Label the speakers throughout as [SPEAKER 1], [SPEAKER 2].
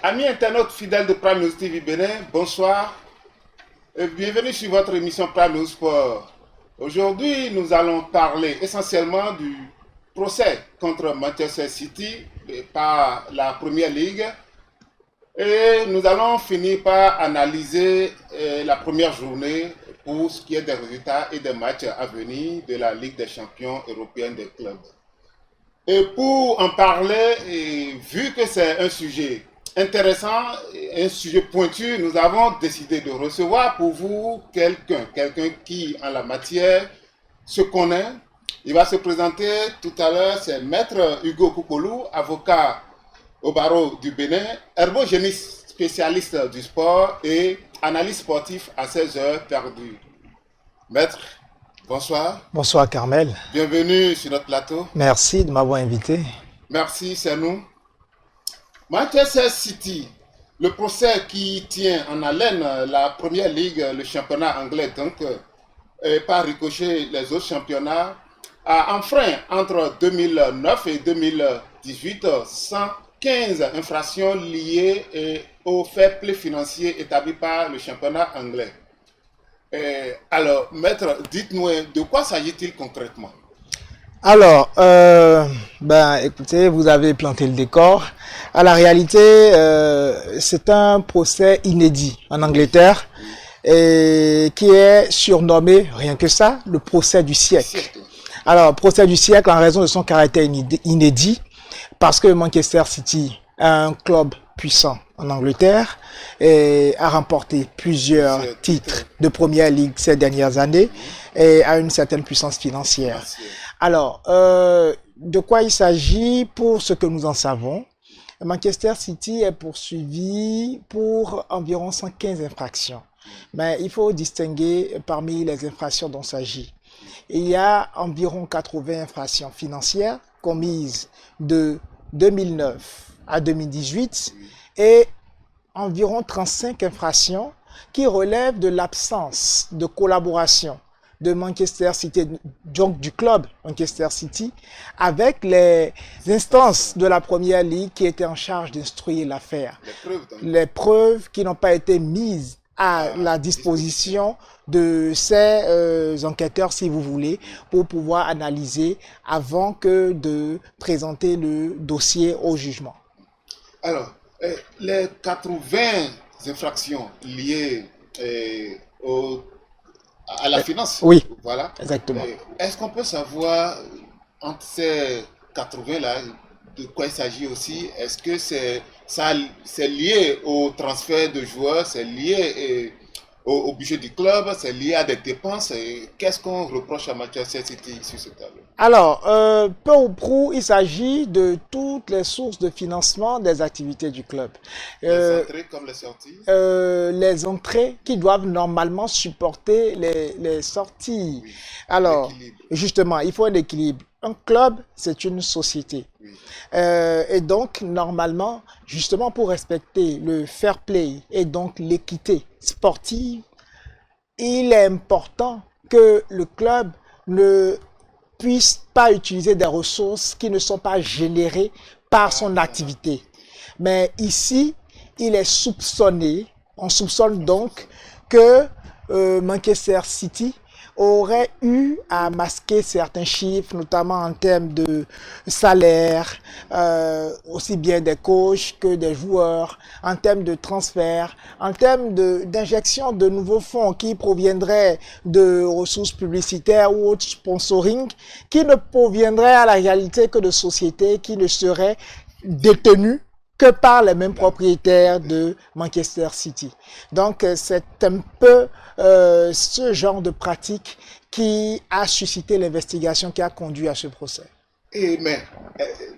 [SPEAKER 1] Amis internautes fidèles de Prime News TV Bénin, bonsoir et bienvenue sur votre émission Prime News Sport. Aujourd'hui, nous allons parler essentiellement du procès contre Manchester City par la Première Ligue et nous allons finir par analyser la première journée pour ce qui est des résultats et des matchs à venir de la Ligue des champions européenne des clubs. Et pour en parler, et vu que c'est un sujet intéressant, un sujet pointu, nous avons décidé de recevoir pour vous quelqu'un qui en la matière se connaît. Il va se présenter tout à l'heure, c'est Maître Hugo Koukoulou, avocat au barreau du Bénin, herbogéniste spécialiste du sport et analyste sportif à 16 heures perdues. Maître, bonsoir.
[SPEAKER 2] Bonsoir Carmel.
[SPEAKER 1] Bienvenue sur notre plateau.
[SPEAKER 2] Merci de m'avoir invité.
[SPEAKER 1] Merci, c'est nous. Manchester City, le procès qui tient en haleine la Première Ligue, le championnat anglais, donc par ricochet les autres championnats, a enfreint entre 2009 et 2018 115 infractions liées au fair play financier établi par le championnat anglais. Alors, maître, dites-nous de quoi s'agit-il concrètement?
[SPEAKER 2] Alors, écoutez, vous avez planté le décor. À la réalité, c'est un procès inédit en Angleterre et qui est surnommé, rien que ça, le procès du siècle. Alors, procès du siècle en raison de son caractère inédit, parce que Manchester City est un club puissant en Angleterre et a remporté plusieurs titres de Première Ligue ces dernières années et a une certaine puissance financière. Alors, de quoi il s'agit pour ce que nous en savons? Manchester City est poursuivi pour environ 115 infractions. Mais il faut distinguer parmi les infractions dont il s'agit. Il y a environ 80 infractions financières commises de 2009 à 2018 et environ 35 infractions qui relèvent de l'absence de collaboration de Manchester City, donc du club Manchester City, avec les instances de la Première Ligue qui étaient en charge d'instruire l'affaire. Les preuves qui n'ont pas été mises à la disposition de ces enquêteurs, si vous voulez, pour pouvoir analyser avant que de présenter le dossier au jugement.
[SPEAKER 1] Alors, les 80 infractions liées à la finance.
[SPEAKER 2] Oui,
[SPEAKER 1] voilà.
[SPEAKER 2] Exactement.
[SPEAKER 1] Est-ce qu'on peut savoir entre ces 80-là de quoi il s'agit aussi? Est-ce que c'est lié au transfert de joueurs, c'est lié au budget du club, c'est lié à des dépenses? Qu'est-ce qu'on reproche à Manchester City sur ce tableau?
[SPEAKER 2] Alors, peu ou prou, il s'agit de toutes les sources de financement des activités du club.
[SPEAKER 1] Les entrées comme les sorties?
[SPEAKER 2] Les entrées qui doivent normalement supporter les sorties.
[SPEAKER 1] Oui.
[SPEAKER 2] Alors, justement, il faut un équilibre. Un club, c'est une société.
[SPEAKER 1] Oui.
[SPEAKER 2] Et donc, normalement, justement pour respecter le fair play et donc l'équité sportive, il est important que le club ne puisse pas utiliser des ressources qui ne sont pas générées par son activité. Mais ici, il est soupçonné, on soupçonne donc que Manchester City aurait eu à masquer certains chiffres, notamment en termes de salaire, aussi bien des coachs que des joueurs, en termes de transfert, en termes d'injection de nouveaux fonds qui proviendraient de ressources publicitaires ou autres sponsoring, qui ne proviendraient à la réalité que de sociétés qui ne seraient détenues que par les mêmes propriétaires de Manchester City. Donc, c'est un peu ce genre de pratique qui a suscité l'investigation qui a conduit à ce procès.
[SPEAKER 1] Mais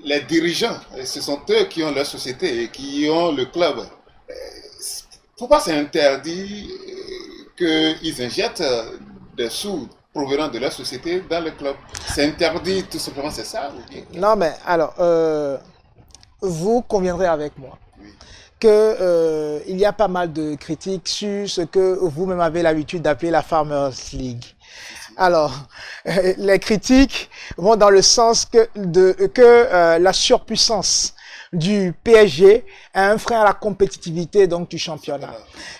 [SPEAKER 1] les dirigeants, ce sont eux qui ont leur société et qui ont le club. Pourquoi c'est interdit qu'ils injectent des sous provenant de leur société dans le club? C'est interdit tout simplement, c'est ça ou bien?
[SPEAKER 2] Non, mais alors, vous conviendrez avec moi que il y a pas mal de critiques sur ce que vous-même avez l'habitude d'appeler la Farmers League. Alors, les critiques vont dans le sens que la surpuissance du PSG est un frein à la compétitivité donc du championnat.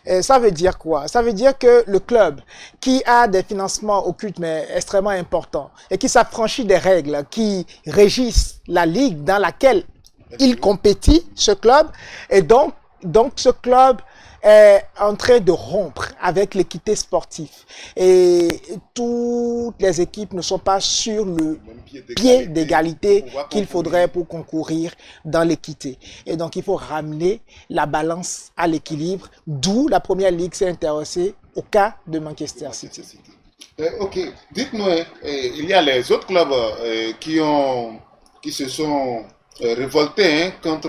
[SPEAKER 2] Et ça veut dire quoi? Ça veut dire que le club qui a des financements occultes mais extrêmement importants et qui s'affranchit des règles qui régissent la ligue dans laquelle il compétit, ce club, et donc ce club est en train de rompre avec l'équité sportive. Et toutes les équipes ne sont pas sur le pied d'égalité qu'il faudrait pour concourir dans l'équité. Et donc, il faut ramener la balance à l'équilibre, d'où la première ligue s'est intéressée au cas de Manchester City.
[SPEAKER 1] Ok, dites-nous, il y a les autres clubs qui se sont révoltés contre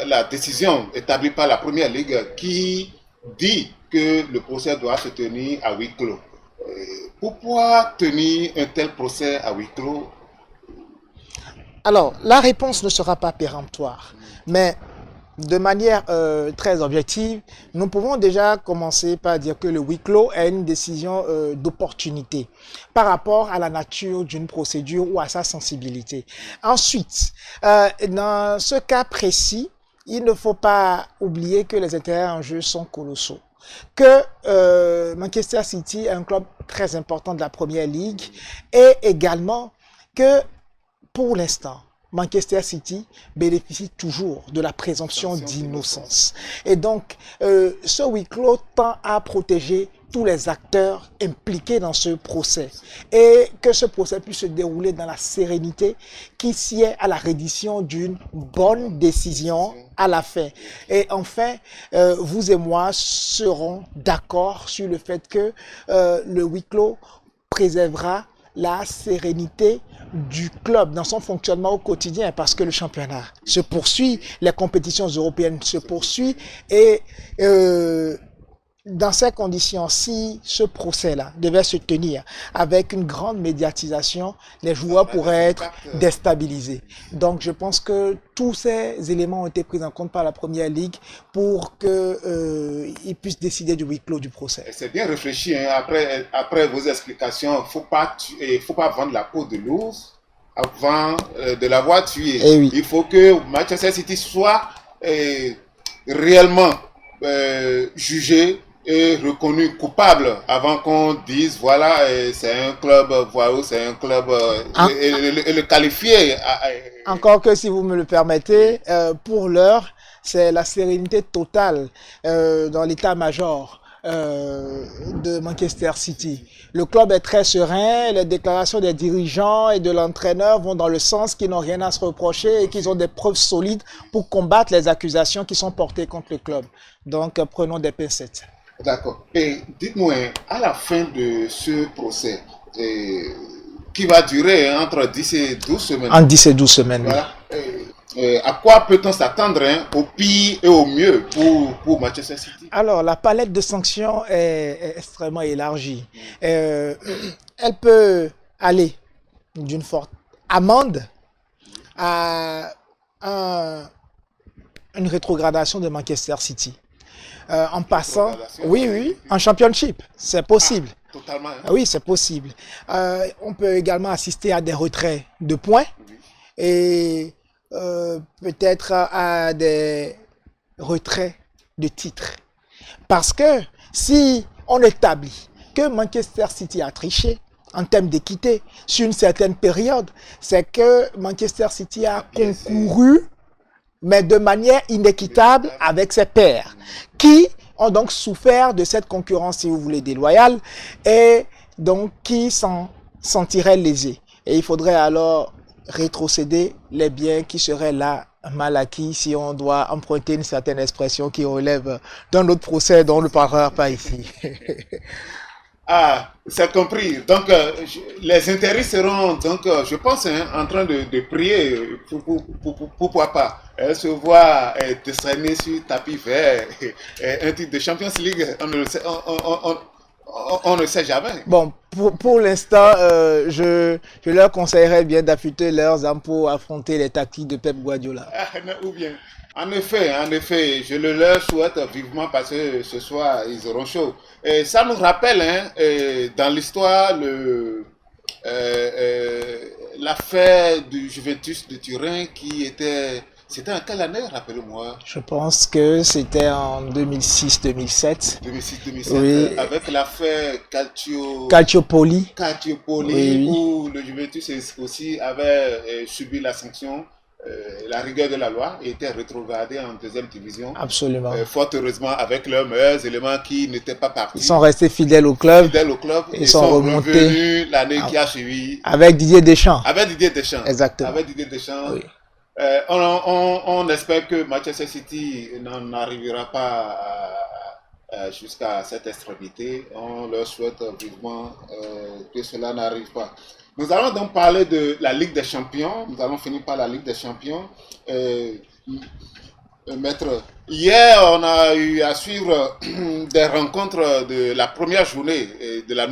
[SPEAKER 1] la décision établie par la première ligue qui dit que le procès doit se tenir à huis clos. Pourquoi tenir un tel procès à huis clos?
[SPEAKER 2] Alors, la réponse ne sera pas péremptoire, mais de manière très objective, nous pouvons déjà commencer par dire que le huis clos est une décision d'opportunité par rapport à la nature d'une procédure ou à sa sensibilité. Ensuite, dans ce cas précis, il ne faut pas oublier que les intérêts en jeu sont colossaux. Que Manchester City est un club très important de la Première Ligue et également que pour l'instant, Manchester City bénéficie toujours de la présomption d'innocence. Et donc, ce huis clos tend à protéger tous les acteurs impliqués dans ce procès et que ce procès puisse se dérouler dans la sérénité qui sied à la reddition d'une bonne décision à la fin. Et enfin, vous et moi serons d'accord sur le fait que le huis clos préservera la sérénité du club dans son fonctionnement au quotidien parce que le championnat se poursuit, les compétitions européennes se poursuivent et dans ces conditions, si ce procès-là devait se tenir avec une grande médiatisation, les joueurs pourraient être déstabilisés. Donc, je pense que tous ces éléments ont été pris en compte par la Première Ligue pour qu'ils puissent décider du huis clos du procès.
[SPEAKER 1] C'est bien réfléchi. Hein. Après vos explications, faut pas vendre la peau de l'ours avant de l'avoir tué.
[SPEAKER 2] Oui.
[SPEAKER 1] Il faut que Manchester City soit réellement jugé est reconnu coupable avant qu'on dise voilà c'est un club voyou, c'est un club et le qualifier.
[SPEAKER 2] Encore que si vous me le permettez, pour l'heure, c'est la sérénité totale dans l'état-major de Manchester City. Le club est très serein, les déclarations des dirigeants et de l'entraîneur vont dans le sens qu'ils n'ont rien à se reprocher et qu'ils ont des preuves solides pour combattre les accusations qui sont portées contre le club. Donc prenons des pincettes.
[SPEAKER 1] D'accord. Et dites-moi, à la fin de ce procès, qui va durer entre 10 et 12 semaines.
[SPEAKER 2] En 10 et 12 semaines,
[SPEAKER 1] voilà. À quoi peut-on s'attendre au pire et au mieux pour Manchester City?
[SPEAKER 2] Alors, la palette de sanctions est extrêmement élargie. Elle peut aller d'une forte amende à une rétrogradation de Manchester City. En passant, oui, en championship, c'est possible.
[SPEAKER 1] Totalement. Hein?
[SPEAKER 2] Oui, c'est possible. On peut également assister à des retraits de points et peut-être à des retraits de titres. Parce que si on établit que Manchester City a triché en termes d'équité sur une certaine période, c'est que Manchester City a concouru mais de manière inéquitable avec ses pairs, qui ont donc souffert de cette concurrence, si vous voulez, déloyale, et donc qui s'en sentiraient lésés. Et il faudrait alors rétrocéder les biens qui seraient là mal acquis, si on doit emprunter une certaine expression qui relève d'un autre procès dont on ne parlera pas ici.
[SPEAKER 1] Ah, c'est compris. Donc, les intérêts seront, donc, je pense, en train de prier pourquoi pas. Elle se voit décerner sur tapis vert un titre de Champions League. On ne sait jamais.
[SPEAKER 2] Bon, pour l'instant, je leur conseillerais bien d'affûter leurs âmes pour affronter les tactiques de Pep Guardiola.
[SPEAKER 1] Ou bien. En effet, je le leur souhaite vivement parce que ce soir, ils auront chaud. Et ça nous rappelle, dans l'histoire, l'affaire du Juventus de Turin qui était C'était en quelle année, rappelez-moi?
[SPEAKER 2] Je pense que c'était en 2006-2007.
[SPEAKER 1] 2006-2007,
[SPEAKER 2] Oui,
[SPEAKER 1] avec l'affaire
[SPEAKER 2] Calciopoli.
[SPEAKER 1] Calciopoli,
[SPEAKER 2] Oui, oui,
[SPEAKER 1] où le Juventus aussi avait subi la sanction, la rigueur de la loi, et était rétrogradé en deuxième division.
[SPEAKER 2] absolument.
[SPEAKER 1] Fort heureusement, avec leurs meilleurs éléments qui n'étaient pas
[SPEAKER 2] Ils sont
[SPEAKER 1] partis,
[SPEAKER 2] restés fidèles au club
[SPEAKER 1] fidèles au club,
[SPEAKER 2] et
[SPEAKER 1] et
[SPEAKER 2] sont
[SPEAKER 1] sont
[SPEAKER 2] remontés
[SPEAKER 1] revenus l'année qui a suivi
[SPEAKER 2] avec Didier Deschamps.
[SPEAKER 1] avec Didier Deschamps.
[SPEAKER 2] Exactement.
[SPEAKER 1] Avec Didier Deschamps.
[SPEAKER 2] Oui.
[SPEAKER 1] On espère que Manchester City n'en arrivera pas jusqu'à cette extrémité. On leur souhaite vivement que cela n'arrive pas. Nous allons donc parler de la Ligue des Champions. Nous allons finir par la Ligue des Champions. Euh, Maître, hier, on a eu à suivre des rencontres de la première journée de la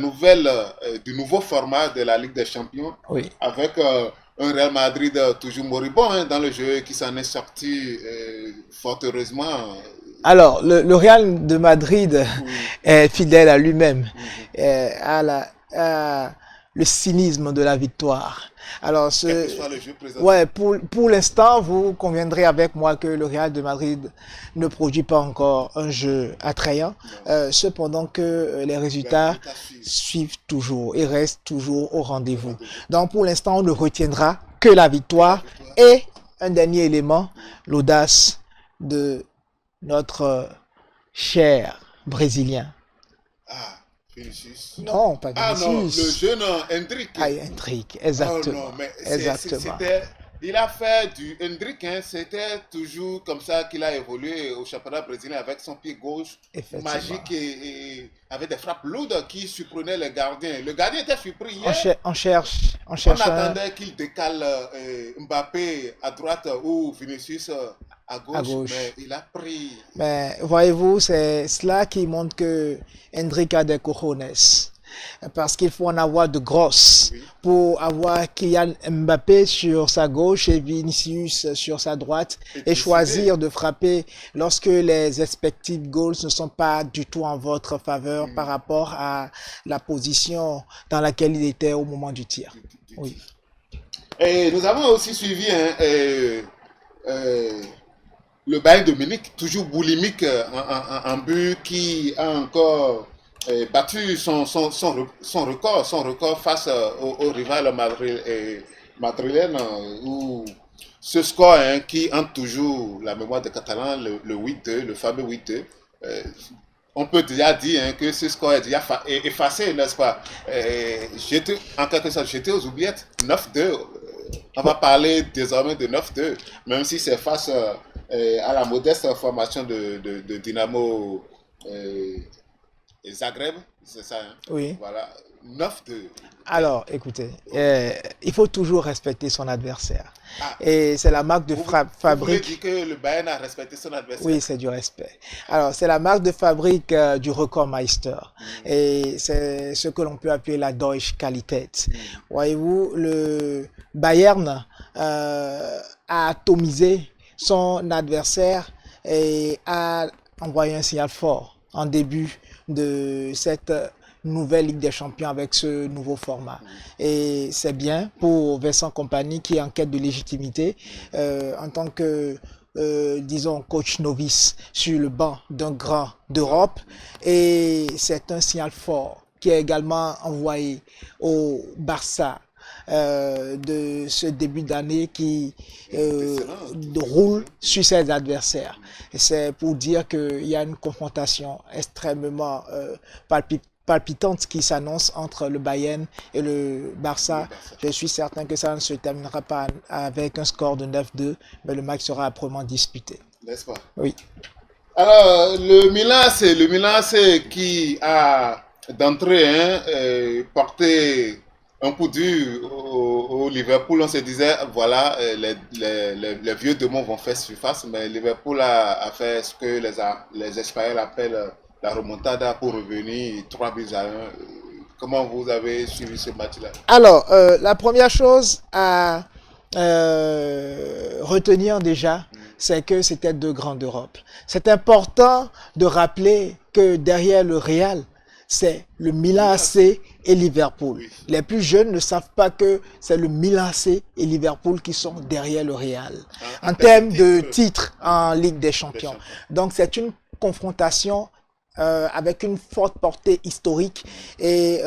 [SPEAKER 1] du nouveau format de la Ligue des Champions,
[SPEAKER 2] Oui.
[SPEAKER 1] avec un Real Madrid toujours moribond dans le jeu, qui s'en est sorti fort heureusement.
[SPEAKER 2] Alors, le Real de Madrid
[SPEAKER 1] Oui.
[SPEAKER 2] est fidèle à lui-même, à le cynisme de la victoire. Alors,
[SPEAKER 1] Quel que soit le jeu présenté.
[SPEAKER 2] ouais, pour l'instant, vous conviendrez avec moi que le Real de Madrid ne produit pas encore un jeu attrayant, cependant que les résultats suivent toujours et restent toujours au rendez-vous. Donc, pour l'instant, on ne retiendra que la victoire et un dernier élément, l'audace de notre cher Brésilien.
[SPEAKER 1] Ah, Vinicius.
[SPEAKER 2] Non, pas
[SPEAKER 1] Ah non, le
[SPEAKER 2] Vinicius.
[SPEAKER 1] jeune Hendrick.
[SPEAKER 2] Ah, Hendrick,
[SPEAKER 1] Oh
[SPEAKER 2] exactement.
[SPEAKER 1] non, mais
[SPEAKER 2] Exactement.
[SPEAKER 1] il a fait du Hendrick, hein, c'était toujours comme ça qu'il a évolué au championnat brésilien avec son pied gauche magique et avec des frappes lourdes qui surprenaient les gardiens. Le gardien était surpris hier.
[SPEAKER 2] On cherche
[SPEAKER 1] On
[SPEAKER 2] un...
[SPEAKER 1] attendait qu'il décale Mbappé à droite ou Vinicius à gauche, mais il a pris.
[SPEAKER 2] Mais voyez-vous, c'est cela qui montre que Hendrick a des cojones. Parce qu'il faut en avoir de grosses pour avoir Kylian Mbappé sur sa gauche et Vinicius sur sa droite et choisir de frapper lorsque les expected goals ne sont pas du tout en votre faveur par rapport à la position dans laquelle il était au moment du tir. Oui.
[SPEAKER 1] Et nous avons aussi suivi le Bayern de Munich, toujours boulimique en but, qui a encore battu son record face au rival madrilène, où ce score qui hante toujours la mémoire des Catalans, le 8-2, le fameux 8-2, on peut déjà dire que ce score est déjà effacé, n'est-ce pas? En quelque sorte, j'étais aux oubliettes, 9-2. On va parler désormais de 9-2, même si c'est face à la modeste formation de Dynamo Zagreb, c'est ça, hein?
[SPEAKER 2] Oui.
[SPEAKER 1] Voilà, 9-2.
[SPEAKER 2] Alors, écoutez, il faut toujours respecter son adversaire. Et c'est la marque de fabrique.
[SPEAKER 1] Vous voulez dire que le Bayern a respecté son adversaire?
[SPEAKER 2] Oui, c'est du respect. Alors, c'est la marque de fabrique du Recordmeister. Et c'est ce que l'on peut appeler la Deutsche Qualität. Voyez-vous, le Bayern a atomisé son adversaire et a envoyé un signal fort en début de cette nouvelle Ligue des Champions avec ce nouveau format. Et c'est bien pour Vincent Kompany qui est en quête de légitimité en tant que, disons, coach novice sur le banc d'un grand d'Europe. Et c'est un signal fort qui est également envoyé au Barça de ce début d'année qui roule sur ses adversaires. Et c'est pour dire qu'il y a une confrontation extrêmement palpitante qui s'annonce entre le Bayern et le Barça. Je suis certain que ça ne se terminera pas avec un score de 9-2, mais le match sera âprement disputé.
[SPEAKER 1] N'est-ce pas?
[SPEAKER 2] Oui.
[SPEAKER 1] Alors, le Milan, c'est qui a d'entrée porté un coup dur au Liverpool. On se disait, voilà, les vieux démons vont faire surface, mais Liverpool a fait ce que les Espagnols appellent la remontada pour revenir 3-1. Comment vous avez suivi ce match-là?
[SPEAKER 2] Alors, la première chose à retenir déjà, c'est que c'était deux grands d'Europe. C'est important de rappeler que derrière le Real, c'est le Milan AC et Liverpool.
[SPEAKER 1] Oui.
[SPEAKER 2] Les plus jeunes ne savent pas que c'est le Milan AC et Liverpool qui sont derrière le Real. En termes de titres en Ligue des Champions. Donc c'est une confrontation avec une forte portée historique et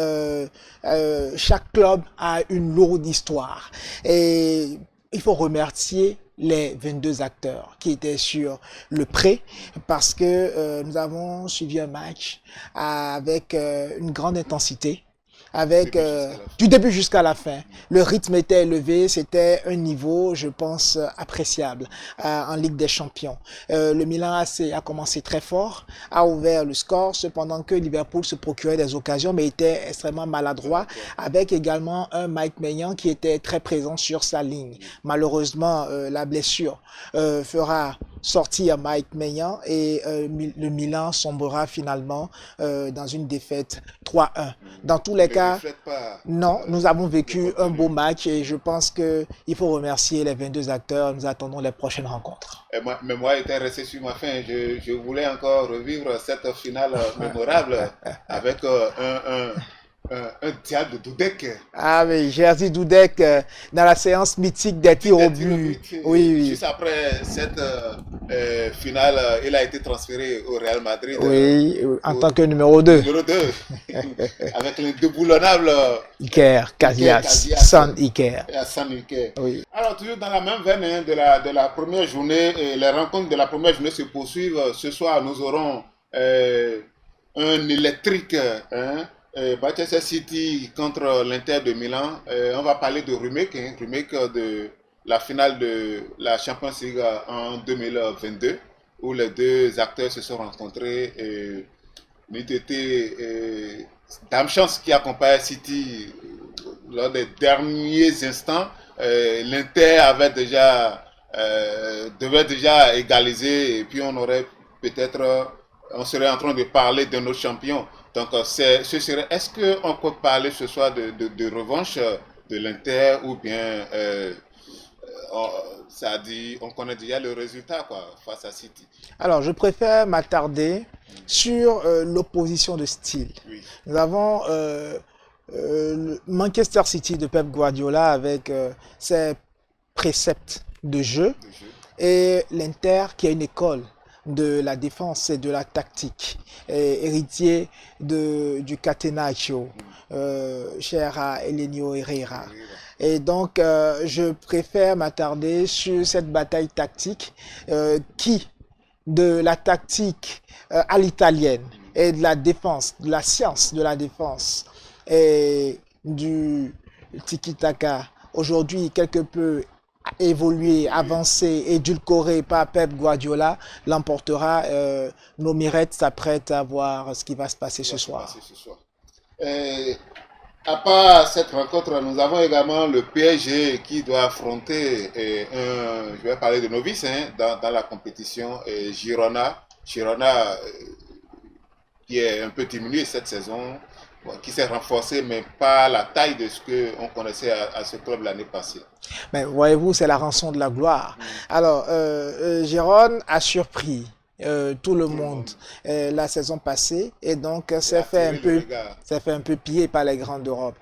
[SPEAKER 2] chaque club a une lourde histoire. Et il faut remercier les 22 acteurs qui étaient sur le pré parce que nous avons suivi un match avec une grande intensité. Avec du début jusqu'à la fin. Le rythme était élevé, c'était un niveau, je pense, appréciable en Ligue des Champions. Le Milan AC a commencé très fort, a ouvert le score, cependant que Liverpool se procurait des occasions, mais était extrêmement maladroit, avec également un Mike Maignan qui était très présent sur sa ligne. Malheureusement, la blessure fera sortir Mike Maignan et le Milan sombrera finalement dans une défaite 3-1. Dans tous les cas, non, nous avons vécu un beau match et je pense qu'il faut remercier les 22 acteurs. Nous attendons les prochaines rencontres.
[SPEAKER 1] Mais moi, j'étais resté sur ma faim. Je voulais encore revivre cette finale mémorable avec un diable de Dudek.
[SPEAKER 2] Ah oui, Jerzy Dudek dans la séance mythique des tirs au but. Oui.
[SPEAKER 1] Juste après cette finale, il a été transféré au Real Madrid.
[SPEAKER 2] Oui, en tant que numéro 2.
[SPEAKER 1] Numéro 2. Avec l'indéboulonnable
[SPEAKER 2] Iker Casillas, San Iker.
[SPEAKER 1] Oui. Alors, toujours dans la même veine de la première journée, les rencontres de la première journée se poursuivent. Ce soir, nous aurons un électrique. Manchester City contre l'Inter de Milan. On va parler de remake de la finale de la Champions League en 2022 où les deux acteurs se sont rencontrés. Dame Chance qui accompagne City lors des derniers instants. L'Inter devait déjà égaliser et puis on serait en train de parler de nos champions. Donc, est-ce qu'on peut parler ce soir de revanche de l'Inter ou bien on connaît déjà le résultat face à City?
[SPEAKER 2] Alors, je préfère m'attarder sur l'opposition de style. Oui. Nous avons Manchester City de Pep Guardiola avec ses préceptes de jeu et l'Inter qui a une école de la défense et de la tactique, héritier du Catenaccio, cher à Elenio Herrera. Et donc, je préfère m'attarder sur cette bataille tactique qui, de la tactique à l'italienne et de la défense, de la science de la défense et du tiki-taka, aujourd'hui quelque peu évolué, avancé, édulcoré par Pep Guardiola, l'emportera. Nos mirettes s'apprêtent à voir ce qui va se passer ce soir.
[SPEAKER 1] À part cette rencontre, nous avons également le PSG qui doit affronter je vais parler de novice dans la compétition, Girona qui est un peu diminué cette saison, qui s'est renforcé, mais pas la taille de ce qu'on connaissait à ce club l'année passée.
[SPEAKER 2] Mais voyez-vous, c'est la rançon de la gloire. Alors, Girona a surpris tout le monde la saison passée et donc s'est fait un peu piller par les grands d'Europe.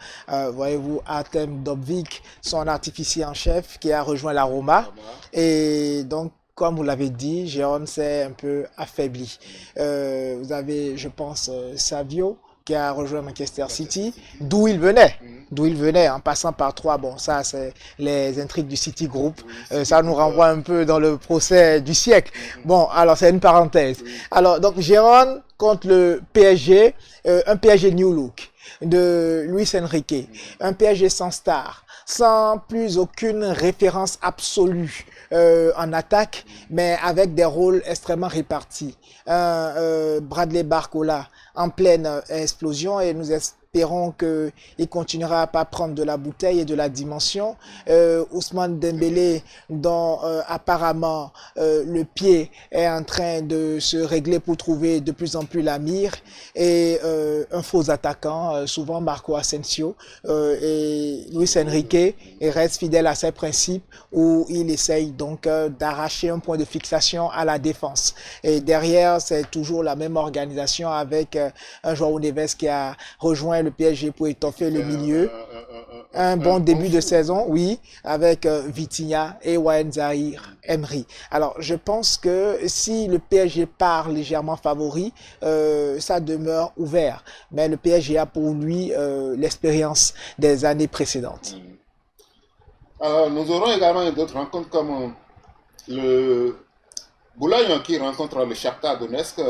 [SPEAKER 2] Voyez-vous, Artem Dovbyk, son artificier en chef qui a rejoint la Roma et donc comme vous l'avez dit, Girona s'est un peu affaibli. Vous avez, je pense, Savio qui a rejoint Manchester City, d'où il venait, en passant par 3. Bon, ça, c'est les intrigues du City Group. Ça nous renvoie un peu dans le procès du siècle. Bon, alors, c'est une parenthèse. Alors, donc, Girona contre le PSG, un PSG New Look de Luis Enrique, un PSG sans star, sans plus aucune référence absolue en attaque, mais avec des rôles extrêmement répartis. Bradley Barcola en pleine explosion et nous espérons qu'il continuera à pas prendre de la bouteille et de la dimension. Ousmane Dembélé, dont apparemment le pied est en train de se régler pour trouver de plus en plus la mire, et un faux attaquant, souvent Marco Asensio, et Luis Enrique, et reste fidèle à ses principes où il essaye donc d'arracher un point de fixation à la défense. Et derrière, c'est toujours la même organisation avec un João Neves qui a rejoint le PSG pour étoffer le milieu. Un bon début de saison, oui, avec Vitinha et Wael Zahir Emery. Alors, je pense que si le PSG part légèrement favori, ça demeure ouvert. Mais le PSG a pour lui l'expérience des années précédentes.
[SPEAKER 1] Alors, nous aurons également d'autres rencontres comme le Boulogne qui rencontre le Shakhtar Donetsk,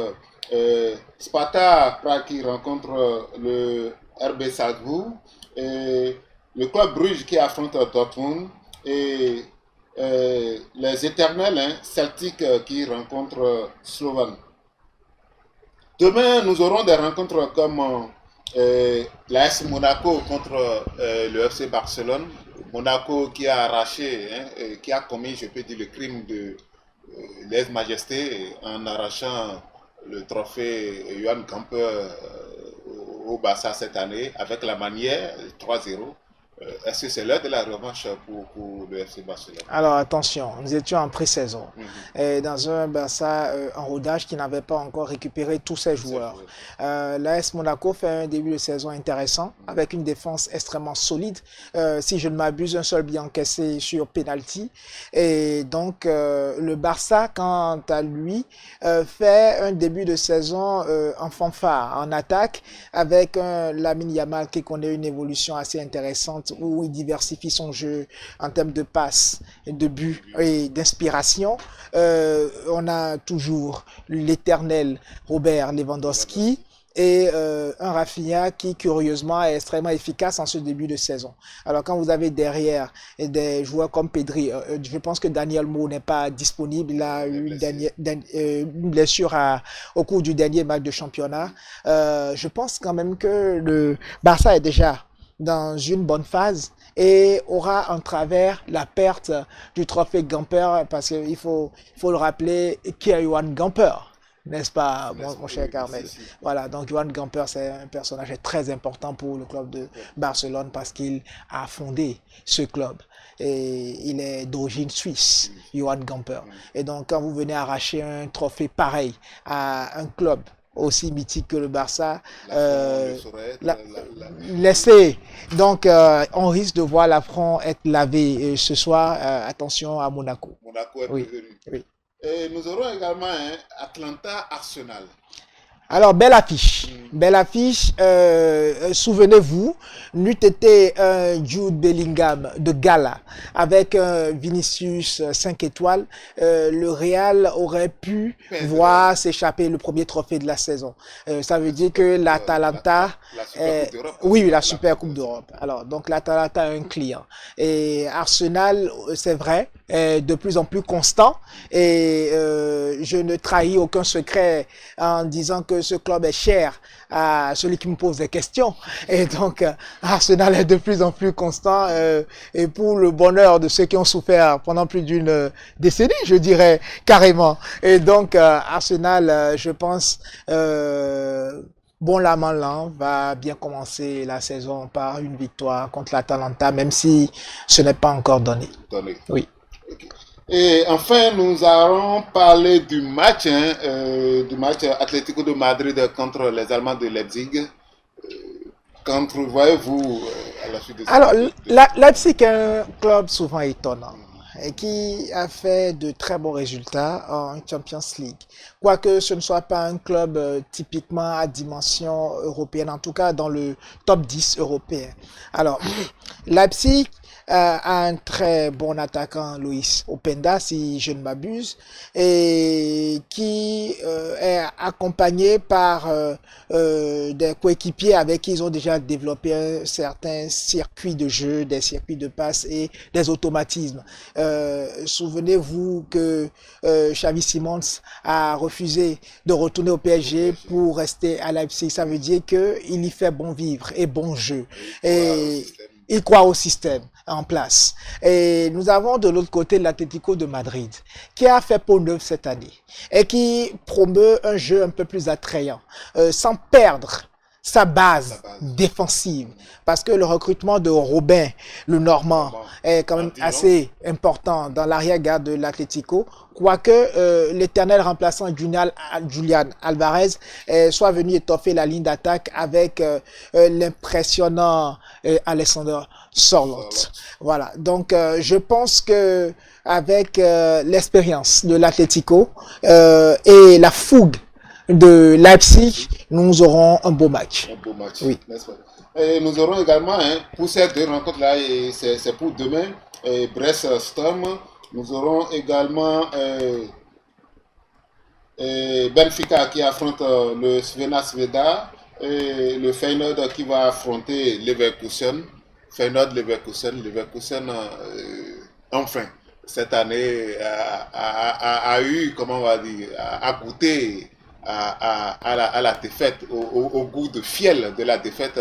[SPEAKER 1] Sparta Prague qui rencontre le RB Salzbourg, et le club Bruges qui affronte Dortmund, et les éternels Celtic qui rencontrent Slovan. Demain, nous aurons des rencontres comme l'AS Monaco contre le FC Barcelone. Monaco qui a arraché, qui a commis, je peux dire, le crime de lèse-majesté en arrachant le trophée Johan Gamper au Barça cette année avec la manière 3-0. Est-ce que c'est l'heure de la revanche pour le FC Barcelone?
[SPEAKER 2] Alors attention, nous étions en pré-saison et dans un Barça en rodage qui n'avait pas encore récupéré tous ses joueurs. L'AS Monaco fait un début de saison intéressant avec une défense extrêmement solide. Si je ne m'abuse, un seul but encaissé sur penalty. Et donc le Barça, quant à lui, fait un début de saison en fanfare, en attaque, avec un Lamine Yamal qui connaît une évolution assez intéressante, où il diversifie son jeu en termes de passes, de buts et d'inspiration. On a toujours l'éternel Robert Lewandowski et un Rafinha qui, curieusement, est extrêmement efficace en ce début de saison. Alors, quand vous avez derrière des joueurs comme Pedri, je pense que Daniel Mo n'est pas disponible. Il a eu une blessure au cours du dernier match de championnat. Je pense quand même que le Barça est déjà dans une bonne phase et aura en travers la perte du trophée Gamper, parce qu'il faut le rappeler, qui est Johan Gamper, n'est-ce pas, mon cher Carmel? Voilà, donc Johan Gamper, c'est un personnage très important pour le club de Barcelone parce qu'il a fondé ce club. Et il est d'origine suisse, Johan Gamper. Et donc, quand vous venez arracher un trophée pareil à un club aussi mythique que le Barça, laissez. Donc, on risque de voir l'affront être lavé ce soir. Attention à Monaco.
[SPEAKER 1] Monaco est prévenu.
[SPEAKER 2] Oui.
[SPEAKER 1] Et nous aurons également Atlanta-Arsenal.
[SPEAKER 2] Alors, belle affiche. Belle affiche. Souvenez-vous, n'eût été un Jude Bellingham de gala avec un Vinicius 5 étoiles, le Real aurait pu voir s'échapper le premier trophée de la saison. Ça veut dire que l'Atalanta, oui, la Super Coupe d'Europe. Alors, donc l'Atalanta a un client. Et Arsenal, c'est vrai, est de plus en plus constant. Et je ne trahis aucun secret en disant que ce club est cher à celui qui me pose des questions. Et donc, Arsenal est de plus en plus constant et pour le bonheur de ceux qui ont souffert pendant plus d'une décennie, je dirais carrément. Et donc, Arsenal, je pense, bon la main lent, va bien commencer la saison par une victoire contre l'Atalanta, même si ce n'est pas encore donné. Oui.
[SPEAKER 1] Okay. Et enfin, nous allons parler du match Atlético de Madrid contre les Allemands de Leipzig. Qu'entrevoyez-vous à la suite de ça?
[SPEAKER 2] Alors, Leipzig est un club souvent étonnant et qui a fait de très bons résultats en Champions League. Quoique ce ne soit pas un club typiquement à dimension européenne, en tout cas dans le top 10 européen. Alors, Leipzig a un très bon attaquant, Luis Openda, si je ne m'abuse, et qui est accompagné par des coéquipiers avec qui ils ont déjà développé un certain circuit de jeu, des circuits de passe et des automatismes. Souvenez-vous que Xavi Simons a refusé de retourner au PSG pour rester à Leipzig. Ça veut dire qu'il y fait bon vivre et bon jeu. Et il croit au système en place. Et nous avons de l'autre côté l'Atlético de Madrid, qui a fait peau neuve cette année et qui promeut un jeu un peu plus attrayant, sans perdre sa base défensive. Parce que le recrutement de Robin, le Normand, est quand même assez important dans l'arrière-garde de l'Atlético. Quoique l'éternel remplaçant Julian Alvarez soit venu étoffer la ligne d'attaque avec l'impressionnant Alexander Sorloth. Voilà. Donc je pense que avec l'expérience de l'Atlético et la fougue de Leipzig, nous aurons un beau match.
[SPEAKER 1] Un beau match,
[SPEAKER 2] oui.
[SPEAKER 1] N'est-ce pas? Et nous aurons également, pour ces deux rencontres-là, c'est pour demain, Brest-Storm. Nous aurons également Benfica qui affronte le Svena Sveda et le Feyenoord qui va affronter Leverkusen. Leverkusen, enfin, cette année a eu, comment on va dire, a goûté à la défaite, au goût de fiel de la défaite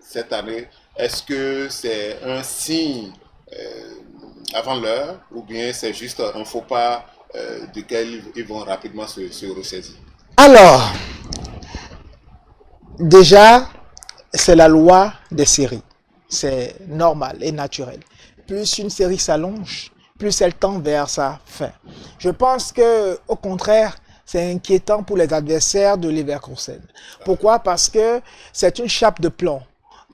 [SPEAKER 1] cette année. Est-ce que c'est un signe avant l'heure ou bien c'est juste un faux pas duquel ils vont rapidement se ressaisir?
[SPEAKER 2] Alors, déjà, c'est la loi des séries. C'est normal et naturel. Plus une série s'allonge, plus elle tend vers sa fin. Je pense que, au contraire, c'est inquiétant pour les adversaires de Leverkusen. Pourquoi? Parce que c'est une chape de plomb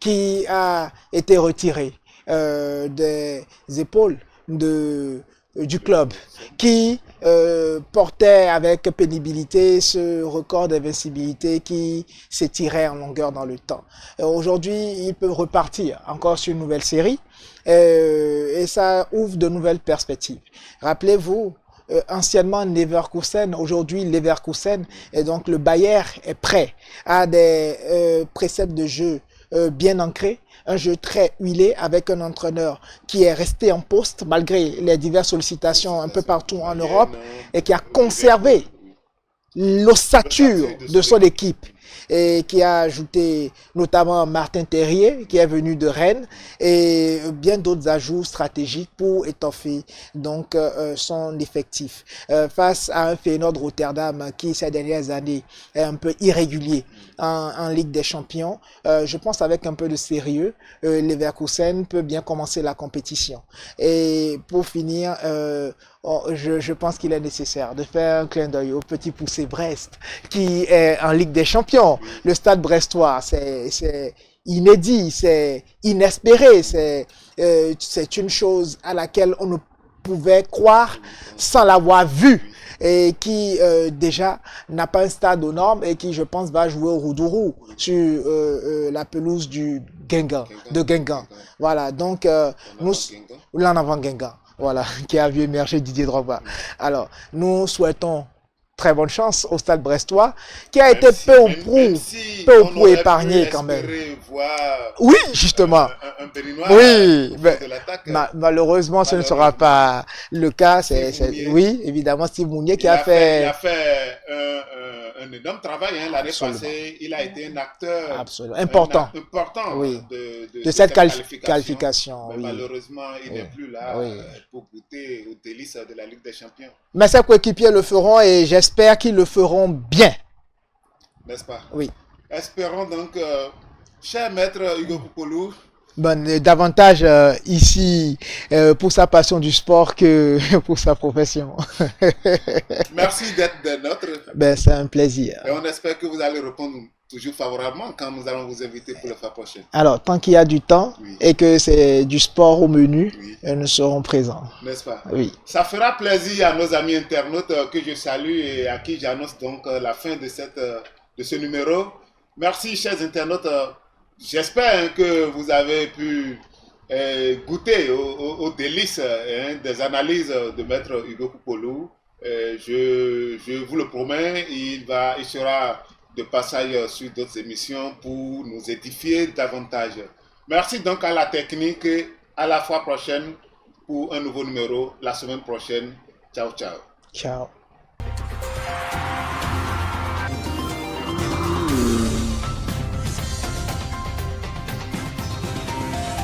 [SPEAKER 2] qui a été retirée des épaules du club, qui portait avec pénibilité ce record d'invincibilité qui s'étirait en longueur dans le temps. Aujourd'hui, ils peuvent repartir encore sur une nouvelle série et ça ouvre de nouvelles perspectives. Rappelez-vous, anciennement Leverkusen, aujourd'hui Leverkusen, et donc le Bayer est prêt à des préceptes de jeu bien ancrés, un jeu très huilé avec un entraîneur qui est resté en poste malgré les diverses sollicitations un peu partout en Europe et qui a conservé l'ossature de son équipe et qui a ajouté notamment Martin Terrier qui est venu de Rennes et bien d'autres ajouts stratégiques pour étoffer donc son effectif face à un Feyenoord Rotterdam qui ces dernières années est un peu irrégulier en Ligue des Champions. Je pense avec un peu de sérieux, Leverkusen peut bien commencer la compétition. Et pour finir, je pense qu'il est nécessaire de faire un clin d'œil au petit poussé Brest qui est en Ligue des Champions. Le stade brestois, c'est inédit, c'est inespéré, c'est une chose à laquelle on ne pouvait croire sans l'avoir vu et qui déjà n'a pas un stade aux normes et qui je pense va jouer au Roudourou sur la pelouse de Guingamp. Voilà, donc nous l'en avant Guingamp. Voilà, qui a vu émerger Didier Drogba. Alors, nous souhaitons très bonne chance au Stade Brestois, qui a été peu ou prou épargné quand même. Oui, justement. Oui, malheureusement, ce ne sera pas le cas. Oui, évidemment, Steve Mounier qui a fait...
[SPEAKER 1] Il a fait un énorme travail l'année passée. Il a été un acteur
[SPEAKER 2] important
[SPEAKER 1] oui,
[SPEAKER 2] de cette qualification.
[SPEAKER 1] Oui. Malheureusement, il n'est plus là pour goûter aux délices de la Ligue des Champions.
[SPEAKER 2] Mais ses coéquipiers le feront et j'espère qu'ils le feront bien.
[SPEAKER 1] N'est-ce pas?
[SPEAKER 2] Oui.
[SPEAKER 1] Espérons donc, cher maître Hugo Poupoulou,
[SPEAKER 2] davantage ici pour sa passion du sport que pour sa profession.
[SPEAKER 1] Merci d'être des nôtres.
[SPEAKER 2] C'est un plaisir.
[SPEAKER 1] Et on espère que vous allez répondre toujours favorablement quand nous allons vous inviter pour la fois prochaine.
[SPEAKER 2] Alors, tant qu'il y a du temps et que c'est du sport au menu, nous serons présents.
[SPEAKER 1] N'est-ce pas?
[SPEAKER 2] Oui.
[SPEAKER 1] Ça fera plaisir à nos amis internautes que je salue et à qui j'annonce donc la fin de ce numéro. Merci, chers internautes. J'espère que vous avez pu goûter aux délices des analyses de Maître Hugo Koupoulou. Je vous le promets, il sera de passage sur d'autres émissions pour nous édifier davantage. Merci donc à la technique et à la fois prochaine pour un nouveau numéro la semaine prochaine. Ciao, ciao.
[SPEAKER 2] Ciao.